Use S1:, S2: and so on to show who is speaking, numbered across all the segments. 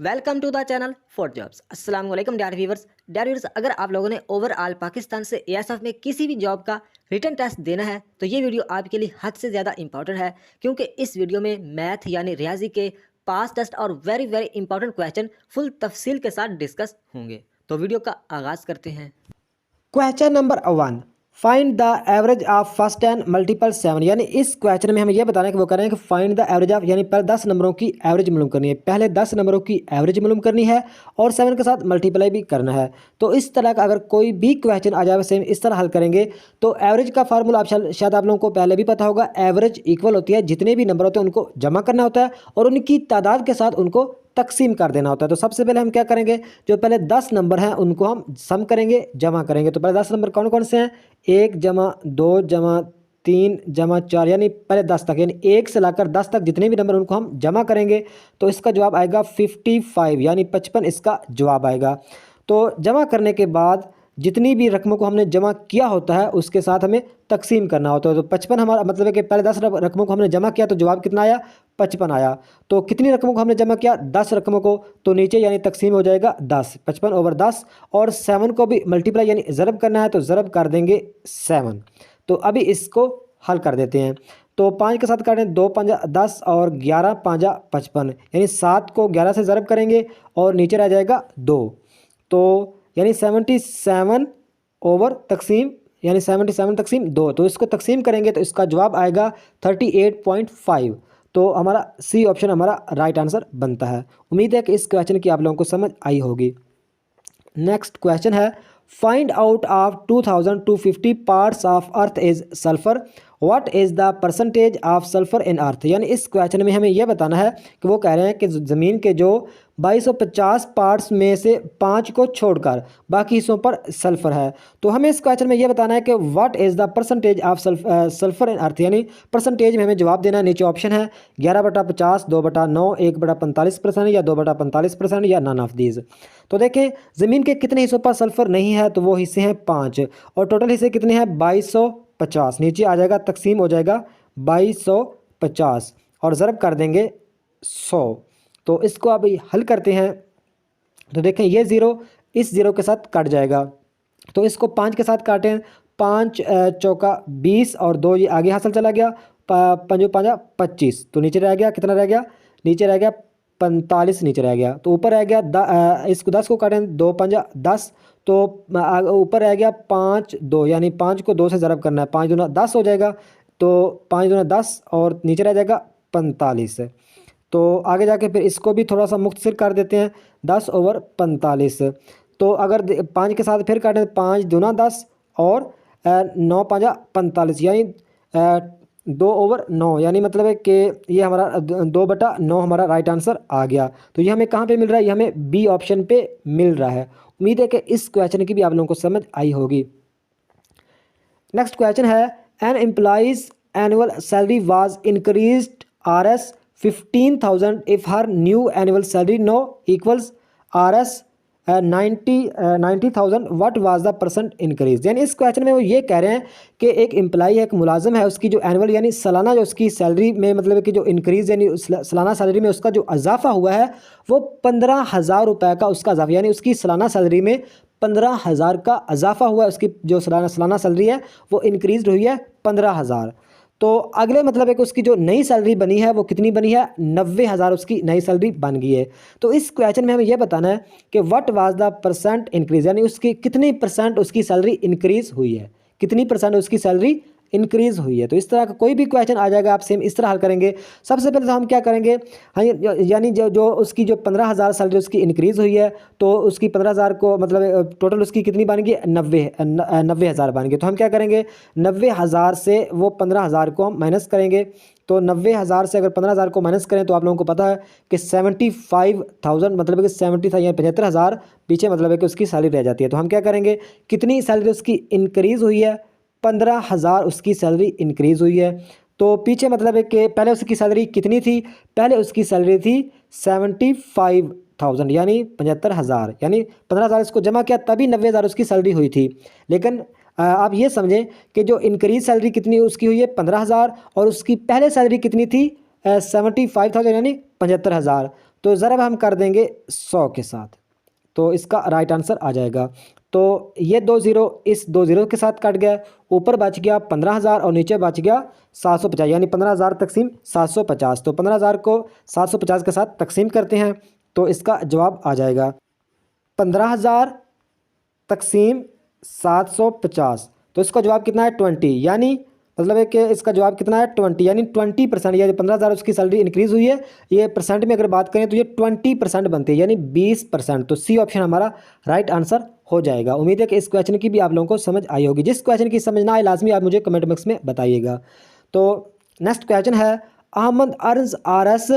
S1: Welcome to the channel for jobs. अस्सलाम वालेकुम dear viewers, अगर आप लोगों ने ओवरऑल पाकिस्तान से एएसएफ में किसी भी जॉब का रिटन टेस्ट देना है तो ये वीडियो आपके लिए हद से ज़्यादा इंपॉर्टेंट है, क्योंकि इस वीडियो में मैथ यानी रियाजी के पास टेस्ट और वेरी इंपॉर्टेंट क्वेश्चन फुल तफसील के साथ डिस्कस होंगे। तो वीडियो का आगाज़ करते हैं।
S2: Question number 1, find the average of first and multiple 7। यानी इस क्वेश्चन में हमें यह बताना है कि वो कह रहे हैं कि फाइंड द एवरेज ऑफ, यानी पहले 10 नंबरों की एवरेज मालूम करनी है। पहले 10 नंबरों की एवरेज मालूम करनी है और 7 के साथ मल्टीप्लाई भी करना है। तो इस तरह का अगर कोई भी क्वेश्चन आ जाए सेम इस तरह हल करेंगे तो एवरेज का फार्मूला आप शायद आप लोगों को पहले भी पता होगा। एवरेज इक्वल होती है जितने भी नंबर होते हैं उनको जमा करना होता है और उनकी तादाद के साथ उनको तकसीम कर देना होता है। तो सबसे पहले हम क्या करेंगे, जो पहले 10 नंबर हैं उनको हम सम करेंगे, जमा करेंगे। तो पहले 10 नंबर कौन कौन से हैं, 1 जमा 2 जमा 3 जमा 4, यानी पहले 10 तक, यानी 1 से लाकर 10 तक जितने भी नंबर उनको हम जमा करेंगे। तो इसका जवाब आएगा 55, यानी 55 इसका जवाब आएगा। तो जमा करने के बाद जितनी भी रकमों को हमने जमा किया होता है उसके साथ हमें तकसीम करना होता है। तो 55 हमारा मतलब है कि पहले 10 रकमों को हमने जमा किया तो जवाब कितना आया, 55 आया। तो कितनी रकमों को हमने जमा किया, 10 रकमों को, तो नीचे यानी तकसीम हो जाएगा 10, 55/10। और 7 को भी मल्टीप्लाई यानी ज़रब करना है तो ज़रब कर देंगे 7। तो अभी इसको हल कर देते हैं। तो 5 के साथ काटें, 2 5 10 और 11 5 55, यानी 7 को 11 से ज़रब करेंगे और नीचे रह जाएगा 2। तो यानी 77 ओवर तकसीम, यानी 77 तकसीम 2। तो इसको तकसीम करेंगे तो इसका जवाब आएगा 38.5। तो हमारा सी ऑप्शन हमारा राइट आंसर बनता है। उम्मीद है कि इस क्वेश्चन की आप लोगों को समझ आई होगी। नेक्स्ट क्वेश्चन है, find out of 2250 parts of earth is sulphur, what is the percentage of sulphur in earth. यानी इस क्वेश्चन में हमें यह बताना है कि वो कह रहे हैं कि ज़मीन के जो 2250 पार्ट्स में से 5 को छोड़कर बाकी हिस्सों पर सल्फर है। तो हमें इस क्वेश्चन में यह बताना है कि what is the percentage of sulphur in earth, यानी परसेंटेज में हमें जवाब देना है। नीचे ऑप्शन है 11/50, 2/9, 1/45% या 2/45% या नन ऑफ दीज। तो देखें ज़मीन के कितने हिस्सों पर सल्फर नहीं है, तो वो हिस्से हैं 5 और टोटल हिस्से कितने हैं 2250। नीचे आ जाएगा तकसीम हो जाएगा 2250 और ज़रब कर देंगे 100। तो इसको अभी हल करते हैं तो देखें ये 0 इस 0 के साथ कट जाएगा। तो इसको 5 के साथ काटें, 5 चौका 20 और 2 ये आगे हासिल चला गया, 5 5 25। तो नीचे रह गया कितना, रह गया नीचे रह गया 45 नीचे रह गया। तो ऊपर रह गया इसको 10 को काटें, 2 5 10। तो ऊपर रह गया 5 2, यानी 5 को 2 से ज़रब करना है, 5 दूना 10 हो जाएगा। तो 5 दूना 10 और नीचे रह जाएगा 45। तो आगे जाके फिर इसको भी थोड़ा सा मुख्तसर कर देते हैं, 10/45। तो अगर 5 के साथ फिर काटें, 5 दूना 10 और 9 5 45, यानी 2/9, यानी मतलब है कि ये हमारा 2/9 हमारा राइट आंसर आ गया। तो ये हमें कहाँ पे मिल रहा है, ये हमें बी ऑप्शन पे मिल रहा है। उम्मीद है कि इस क्वेश्चन की भी आप लोगों को समझ आई होगी। नेक्स्ट क्वेश्चन है, an employee's annual salary was increased RS 15,000 if her new annual salary now equals RS 90,000, what was the percent increase. यानी इस क्वेश्चन में वो ये कह रहे हैं कि एक एम्प्लॉई है, एक मुलाजिम है, उसकी जो एनुअल यानी सालाना जो उसकी सैलरी में मतलब है कि जो इंक्रीज़ यानी सालाना सैलरी में उसका जो इजाफा हुआ है वो 15,000 रुपये का उसका इजाफा, यानी उसकी सालाना सैलरी में 15,000 का इजाफा हुआ है। उसकी जो सालाना सैलरी है वो इंक्रीज हुई है 15,000। तो अगले मतलब है कि उसकी जो नई सैलरी बनी है वो कितनी बनी है, 90,000 उसकी नई सैलरी बन गई है। तो इस क्वेश्चन में हमें यह बताना है कि what was the percent increase, यानी उसकी कितनी परसेंट उसकी सैलरी इंक्रीज हुई है, कितनी परसेंट उसकी सैलरी इंक्रीज हुई है। तो इस तरह का कोई भी क्वेश्चन आ जाएगा आप सेम इस तरह हल करेंगे। सबसे पहले तो हम क्या करेंगे, हाँ यानी जो उसकी जो 15,000 सैलरी उसकी इंक्रीज़ हुई है तो उसकी 15,000 को मतलब टोटल उसकी कितनी बन गई, 90,000 बन गई। तो हम क्या करेंगे, 90,000 से वो 15,000 को हम माइनस करेंगे। तो 90,000 से अगर 15,000 को माइनस करें तो आप लोगों को पता है कि 75,000 मतलब है कि 70,000 या 75,000 पीछे मतलब है कि उसकी सैलरी रह जाती है। तो हम क्या करेंगे, कितनी सैलरी उसकी इंक्रीज़ हुई है, 15,000 उसकी सैलरी इंक्रीज़ हुई है। तो पीछे मतलब है कि पहले उसकी सैलरी कितनी थी, पहले उसकी सैलरी थी 75,000 यानी 75,000, यानी 15,000 इसको जमा किया तभी 90,000 उसकी सैलरी हुई थी। लेकिन आप ये समझें कि जो इंक्रीज सैलरी कितनी उसकी हुई है 15,000 और उसकी पहले सैलरी कितनी थी 75,000 यानी 75,000। तो ज़रा हम कर देंगे 100 के साथ, तो इसका राइट आंसर आ जाएगा। तो ये 2 ज़ीरो इस 2 ज़ीरो के साथ कट गया, ऊपर बच गया 15,000 और नीचे बच गया 750, यानी 15,000 तकसीम 750। तो 15,000 को 750 के साथ तकसीम करते हैं तो इसका जवाब आ जाएगा 15,000 तकसीम 750। तो इसका जवाब कितना है 20, यानी मतलब है कि इसका जवाब कितना है 20, यानी 20%। ये 15,000 उसकी सैलरी इंक्रीज़ हुई है, ये परसेंट में अगर बात करें तो ये 20% बनती है, यानी 20%। तो सी ऑप्शन हमारा राइट आंसर हो जाएगा। उम्मीद है कि इस क्वेश्चन की भी आप लोगों को समझ आई होगी। जिस क्वेश्चन की समझ ना आए लाजमी आप मुझे कमेंट बॉक्स में बताइएगा। तो नेक्स्ट क्वेश्चन है, Ahmed earns RS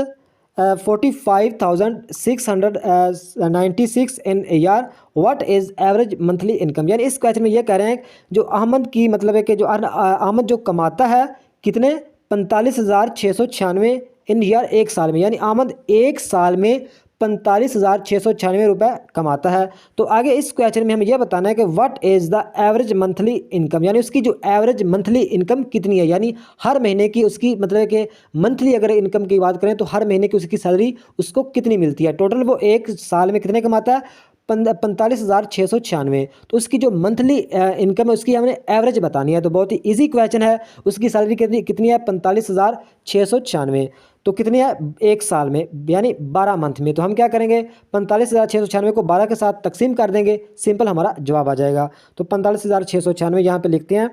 S2: 45,696 in year, what is average monthly income. यानी इस क्वेश्चन में ये कह रहे हैं जो अहमद की मतलब है कि जो अहमद जो कमाता है कितने 45,696 इन ईयर, एक साल में, यानी अहमद एक साल में 45,696 रुपये कमाता है। तो आगे इस क्वेश्चन में हमें यह बताना है कि what is the average monthly income, यानी उसकी जो एवरेज मंथली इनकम कितनी है, यानी हर महीने की उसकी मतलब है कि मंथली अगर इनकम की बात करें तो हर महीने की उसकी सैलरी उसको कितनी मिलती है। टोटल वो एक साल में कितने कमाता है 45,696। तो उसकी जो मंथली इनकम है उसकी हमने एवरेज बतानी है। तो बहुत ही इजी क्वेश्चन है। उसकी सैलरी कितनी कितनी है 45,696। तो कितनी है एक साल में, यानी 12 मंथ में। तो हम क्या करेंगे 45,696 को 12 के साथ तकसीम कर देंगे, सिंपल हमारा जवाब आ जाएगा। तो 45,696 यहाँ पे लिखते हैं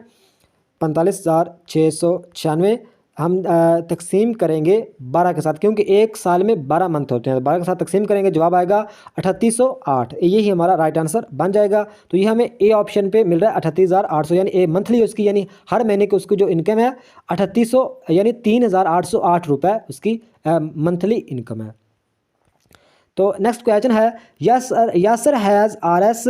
S2: 45,696 हम तकसीम करेंगे 12 के साथ, क्योंकि एक साल में 12 मंथ होते हैं। 12 के साथ तकसीम करेंगे, जवाब आएगा 3808। यही हमारा राइट आंसर बन जाएगा। तो ये हमें ए ऑप्शन पे मिल रहा है 38,800, यानी ए मंथली उसकी, यानी हर महीने की उसकी जो इनकम है 3800 यानी 3,808 रुपये उसकी मंथली इनकम है। तो नेक्स्ट क्वेश्चन है, यासर has RS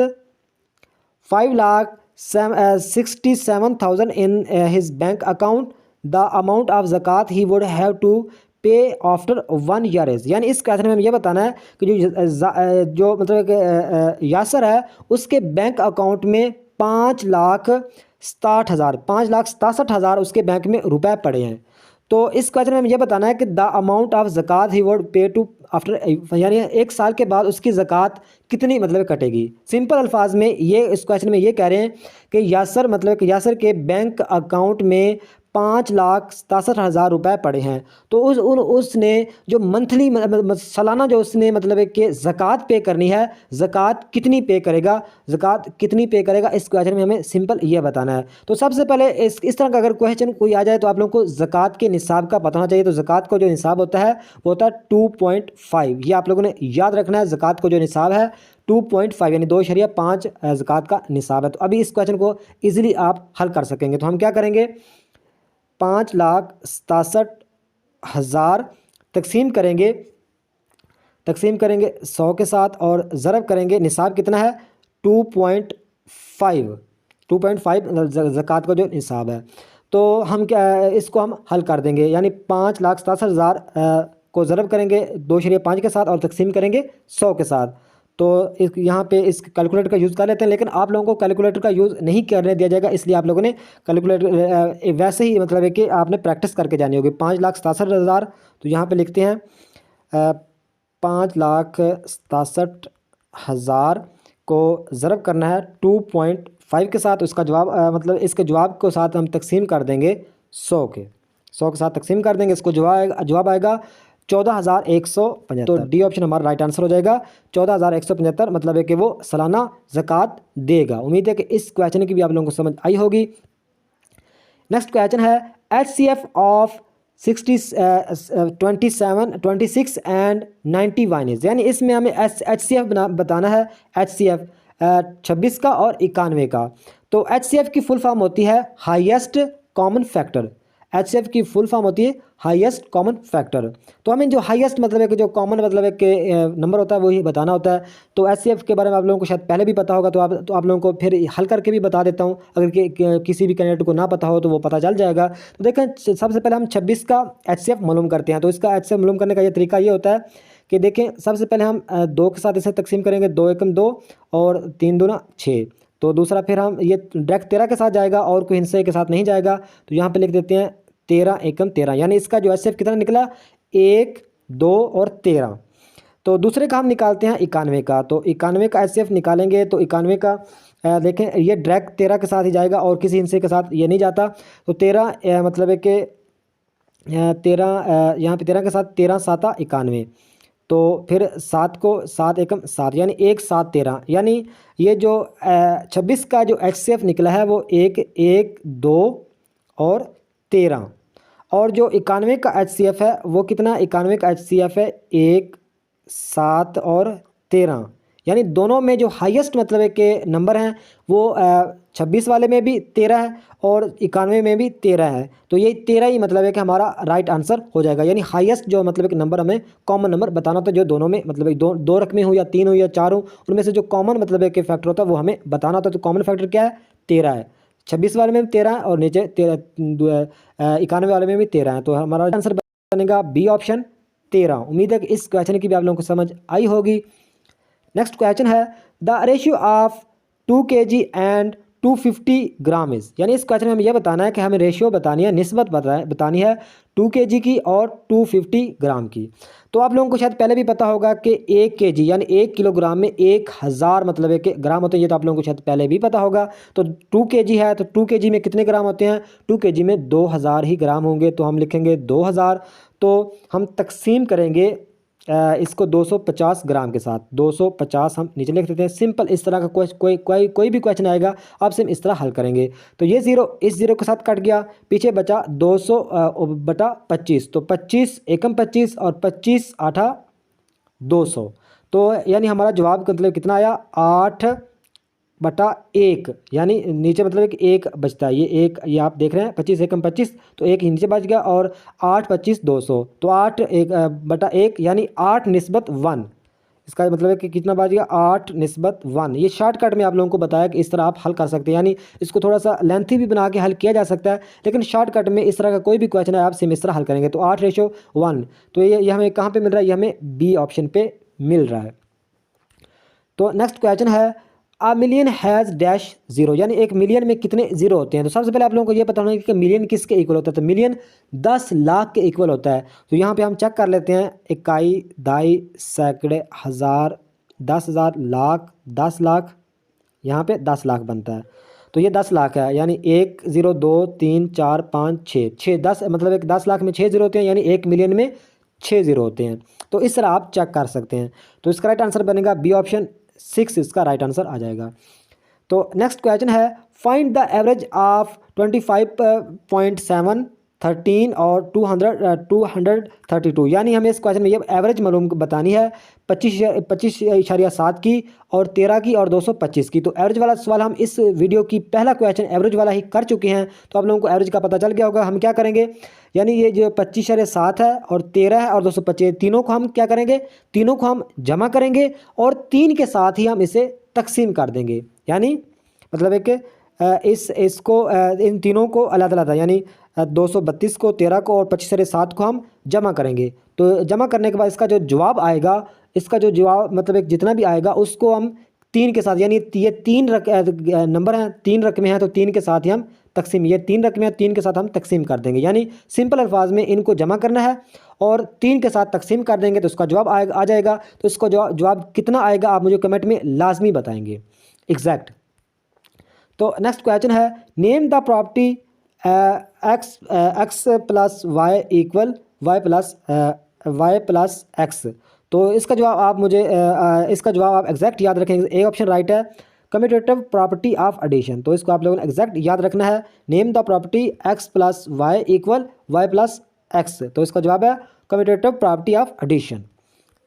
S2: 5,67,000 in his bank account, the amount of zakat he would have to पे आफ्टर 1 year is। यानी इस क्वेश्चन में हमें यह बताना है कि जो मतलब कि यासर है उसके बैंक अकाउंट में 5,67,000 उसके बैंक में रुपए पड़े हैं। तो इस क्वेश्चन में हमें यह बताना है कि द अमाउंट ऑफ ज़कात he would pay to after, यानी एक साल के बाद उसकी ज़कात कितनी मतलब कटेगी। सिंपल अल्फाज में ये इस क्वेश्चन में ये कह रहे हैं कि यासर मतलब कि यासर के बैंक अकाउंट में 5,67,000 रुपये पड़े हैं। तो उसने जो मंथली सालाना जो उसने मतलब है कि ज़कात पे करनी है, ज़कात कितनी पे करेगा, ज़कात कितनी पे करेगा, इस क्वेश्चन में हमें सिंपल ये बताना है। तो सबसे पहले इस तरह का अगर क्वेश्चन कोई आ जाए तो आप लोगों को ज़कात के निसाब का पता होना चाहिए। तो ज़कात का जो निसाब होता है वो होता है 2.5। ये आप लोगों ने याद रखना है। ज़कात को जो निसाब है 2.5 यानी 2.5 ज़कात का निसाब है। तो अभी इस क्वेश्चन को ईजिली आप हल कर सकेंगे। तो हम क्या करेंगे 5,67,000 तकसीम करेंगे 100 के साथ और ज़रब करेंगे, निसाब कितना है 2.5 ज़कात का जो निसाब है। तो हम क्या इसको हम हल कर देंगे, यानी 5,67,000 को ज़रब करेंगे 2.5 के साथ और तकसीम करेंगे 100 के साथ। तो यहाँ पे इस कैलकुलेटर का यूज़ कर लेते हैं, लेकिन आप लोगों को कैलकुलेटर का यूज़ नहीं करने दिया जाएगा, इसलिए आप लोगों ने कैलकुलेटर वैसे ही मतलब है कि आपने प्रैक्टिस करके जानी होगी। 5,67,000 तो यहाँ पे लिखते हैं 5,67,000 को ज़रब करना है 2.5 के साथ। उसका जवाब मतलब इसके जवाब को साथ हम तकसीम कर देंगे 100 के साथ तकसीम कर देंगे। इसको जवाब आएगा 14,175। तो डी ऑप्शन हमारा राइट आंसर हो जाएगा 14,175, मतलब है कि वो सालाना ज़कात देगा। उम्मीद है कि इस क्वेश्चन की भी आप लोगों को समझ आई होगी। नेक्स्ट क्वेश्चन है HCF ऑफ 26 एंड 91 इज, यानी इसमें हमें HCF बताना है। HCF 26 का और 91 का। तो HCF की फुल फॉर्म होती है हाईएस्ट कॉमन फैक्टर। HCF की फुल फॉर्म होती है हाईएस्ट कॉमन फैक्टर। तो हमें जो हाईएस्ट मतलब है कि जो कॉमन मतलब है कि नंबर होता है वही बताना होता है। तो HCF के बारे में आप लोगों को शायद पहले भी पता होगा, तो आप लोगों को फिर हल करके भी बता देता हूँ, अगर किसी भी कैंडिडेट को ना पता हो तो वो पता चल जाएगा। तो देखें सबसे पहले हम 26 का HCF मालूम करते हैं। तो इसका HCF मालूम करने का ये तरीका ये होता है कि देखें सबसे पहले हम 2 के साथ इसे तकसीम करेंगे, 2 एकम 2 और 3 दूना 6। तो दूसरा फिर हम ये डायरेक्ट 13 के साथ जाएगा और कोई हिस्से के साथ नहीं जाएगा। तो यहाँ पे लिख देते हैं 13 एकम 13, यानी इसका जो HCF कितना निकला 1, 2 और 13। तो दूसरे का हम निकालते हैं 91 का। तो 91 का HCF निकालेंगे तो 91 का देखें ये डायरेक्ट 13 के साथ ही जाएगा और किसी हिस्से के साथ ये नहीं जाता। तो 13 मतलब है कि 13 यहाँ पे 13 के साथ 13 साता 91, तो फिर 7 को 7 एकम 7 यानी 1 7 13, यानी ये जो 26 का जो HCF निकला है वो 1 1 2 और 13, और जो 91 का HCF है वो कितना, 91 का HCF है 1 7 और 13, यानी दोनों में जो हाईएस्ट मतलब है कि नंबर हैं वो 26 वाले में भी 13 है और 91 में भी 13 है। तो ये 13 ही मतलब है कि हमारा राइट आंसर हो जाएगा, यानी हाईएस्ट जो मतलब एक नंबर हमें कॉमन नंबर बताना होता है, जो दोनों में मतलब दो रकमें हो या 3 हो या 4 हो, उनमें से जो कॉमन मतलब है कि फैक्टर होता है वो हमें बताना होता है। तो कॉमन फैक्टर क्या है, 13 है। 26 वाले में 13 है और नीचे 91 वाले में भी 13 है। तो हमारा आंसर बनेगा बी ऑप्शन 13। उम्मीद है कि इस क्वेश्चन की भी आप लोगों को समझ आई होगी। नेक्स्ट क्वेश्चन है the ratio of 2 kg and 250 gram is, यानी इस क्वेश्चन में हमें यह बताना है कि हमें रेशियो बतानी है, निस्बत बतानी है 2 kg की और 250 ग्राम की। तो आप लोगों को शायद पहले भी पता होगा कि 1 kg यानी 1 किलोग्राम में 1000 मतलब है कि ग्राम होते हैं, ये तो आप लोगों को शायद पहले भी पता होगा। तो 2 kg है तो 2 kg में कितने ग्राम होते हैं, 2 kg में 2000 ही ग्राम होंगे, तो हम लिखेंगे 2000। तो हम तकसीम करेंगे इसको 250 ग्राम के साथ, 250 हम नीचे लिख देते हैं। सिंपल इस तरह का कोई भी क्वेश्चन आएगा आपसे हम इस तरह हल करेंगे। तो ये ज़ीरो इस ज़ीरो के साथ कट गया, पीछे बचा 200 बटा 25, तो 25 एकम 25 और 25 आठा 200, तो यानी हमारा जवाब मतलब कितना आया 8/1, यानी नीचे मतलब कि 1 बचता है, ये आप देख रहे हैं 25 एकम 25, तो 1 नीचे बच गया और 8 25 200, तो 8/1 यानी 8/1। इसका मतलब है कि कितना बच गया 8/1। ये शॉर्टकट में आप लोगों को बताया कि इस तरह आप हल कर सकते हैं, यानी इसको थोड़ा सा लेंथी भी बना के हल किया जा सकता है, लेकिन शॉर्टकट में इस तरह का कोई भी क्वेश्चन है आपसे इस तरह हल करेंगे। तो 8/1, तो ये हमें कहाँ पे मिल रहा है, ये हमें बी ऑप्शन पे मिल रहा है। तो नेक्स्ट क्वेश्चन है a million has dash zero, यानी 1 मिलियन में कितने जीरो होते हैं। तो सबसे पहले आप लोगों को ये पता होना चाहिए कि मिलियन किसके इक्वल होता है। तो मिलियन 10 लाख के इक्वल होता है। तो यहाँ पे हम चेक कर लेते हैं, इकाई, दाई, सैकड़े, हज़ार, 10,000, लाख, 10 लाख, यहाँ पे 10 लाख बनता है। तो ये 10 लाख है, यानी 1 0 2 3 4 5 6 10 मतलब एक 10 लाख में 6 जीरो होते हैं, यानी 1 मिलियन में 6 जीरो होते हैं। तो इस तरह आप चेक कर सकते हैं। तो इसका राइट आंसर बनेगा बी ऑप्शन 6, इसका राइट आंसर आ जाएगा। तो नेक्स्ट क्वेश्चन है फाइंड द एवरेज ऑफ 25.7 13 और 232, यानी हमें इस क्वेश्चन में ये एवरेज मालूम बतानी है 25.7 की और 13 की और 225 की। तो एवरेज वाला सवाल हम इस वीडियो की पहला क्वेश्चन एवरेज वाला ही कर चुके हैं, तो आप लोगों को एवरेज का पता चल गया होगा। हम क्या करेंगे, यानी ये जो 25.7 है और 13 है और 225, तीनों को हम क्या करेंगे, तीनों को हम जमा करेंगे और 3 के साथ ही हम इसे तकसीम कर देंगे, यानी मतलब है कि इसको इन तीनों को अलग-अलग, यानी 232 को, 13 को और 25.7 को हम जमा करेंगे। तो जमा करने के बाद इसका जो जवाब आएगा, इसका जो जवाब मतलब एक जितना भी आएगा उसको हम 3 के साथ, यानी ये 3 नंबर हैं, 3 रकमें हैं, तो 3 के साथ ही हम तकसीम, ये 3 रकमें हैं, 3 के साथ हम तकसीम कर देंगे। यानी सिंपल अल्फाज में इनको जमा करना है और 3 के साथ तकसीम कर देंगे तो इसका जवाब आ जाएगा। तो इसका जवाब कितना आएगा आप मुझे कमेंट में लाजमी बताएंगे एग्जैक्ट। तो नेक्स्ट क्वेश्चन है name the property x plus y equal y plus x. तो इसका जवाब आप मुझे इसका जवाब आप एग्जैक्ट याद रखेंगे। ए ऑप्शन राइट है कम्यूटेटिव प्रॉपर्टी ऑफ एडिशन, तो इसको आप लोगों ने एग्जैक्ट याद रखना है। Name the property x plus y equal y plus x, तो इसका जवाब है कम्यूटेटिव प्रॉपर्टी ऑफ एडिशन।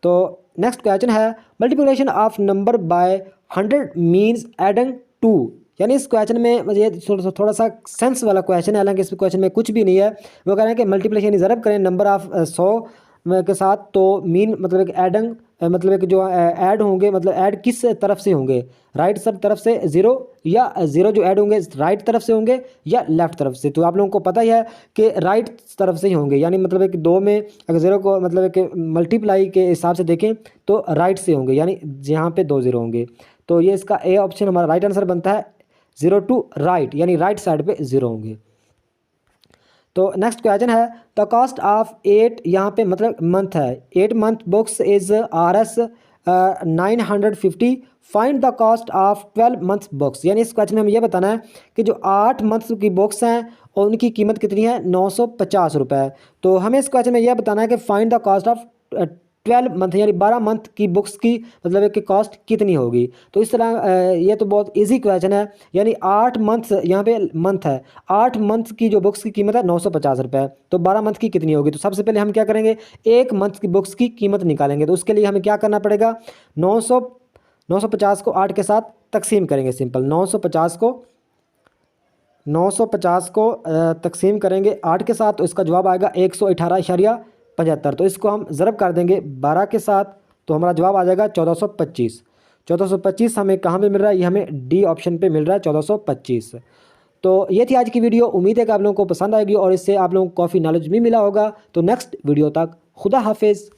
S2: तो नेक्स्ट क्वेश्चन है multiplication of number by 100 means adding 2, यानी इस क्वेश्चन में मुझे थोड़ा सा सेंस वाला क्वेश्चन है, हालांकि इस क्वेश्चन में कुछ भी नहीं है। वो कह रहे हैं कि मल्टीप्लिकेशन ज़रब करें नंबर ऑफ 100 के साथ, तो मीन मतलब एक एडिंग मतलब एक जो ऐड होंगे, मतलब ऐड किस तरफ से होंगे, राइट सब तरफ से ज़ीरो, या ज़ीरो जो ऐड होंगे राइट तरफ से होंगे या लेफ़्ट तरफ से। तो आप लोगों को पता ही है कि राइट तरफ से ही होंगे, यानी मतलब एक 2 में अगर ज़ीरो को मतलब एक मल्टीप्लाई के हिसाब से देखें तो राइट से होंगे, यानी यहाँ पे 2 ज़ीरो होंगे। तो ये इसका ए ऑप्शन हमारा राइट आंसर बनता है 0 टू राइट, यानी राइट साइड पे 0 होंगे। तो नेक्स्ट क्वेश्चन है द कॉस्ट ऑफ 8 यहाँ पे मतलब मंथ है 8 month books is RS 950 find the cost of 12 month books. यानी इस क्वेश्चन में हमें यह बताना है कि जो 8 मंथ की बुक्स हैं और उनकी कीमत कितनी है 950 रुपये। तो हमें इस क्वेश्चन में यह बताना है कि find the cost of 12 month यानी 12 मंथ की बुक्स की मतलब कि कॉस्ट कितनी होगी। तो इस तरह ये तो बहुत इजी क्वेश्चन है। यानी 8 मंथ यहाँ पे मंथ है 8 मंथ की जो बुक्स की कीमत है 950 रुपये। तो 12 मंथ की कितनी होगी। तो सबसे पहले हम क्या करेंगे एक मंथ की बुक्स की कीमत निकालेंगे। तो उसके लिए हमें क्या करना पड़ेगा 950 को 8 के साथ तकसीम करेंगे। सिंपल 950 को तकसीम करेंगे 8 के साथ तो इसका जवाब आएगा 118.75। तो इसको हम ज़रब कर देंगे 12 के साथ तो हमारा जवाब आ जाएगा 1425। 1425 हमें कहाँ पे मिल रहा है, ये हमें डी ऑप्शन पे मिल रहा है 1425। तो ये थी आज की वीडियो। उम्मीद है कि आप लोगों को पसंद आएगी और इससे आप लोगों को काफ़ी नॉलेज भी मिला होगा। तो नेक्स्ट वीडियो तक खुदा हाफिज़।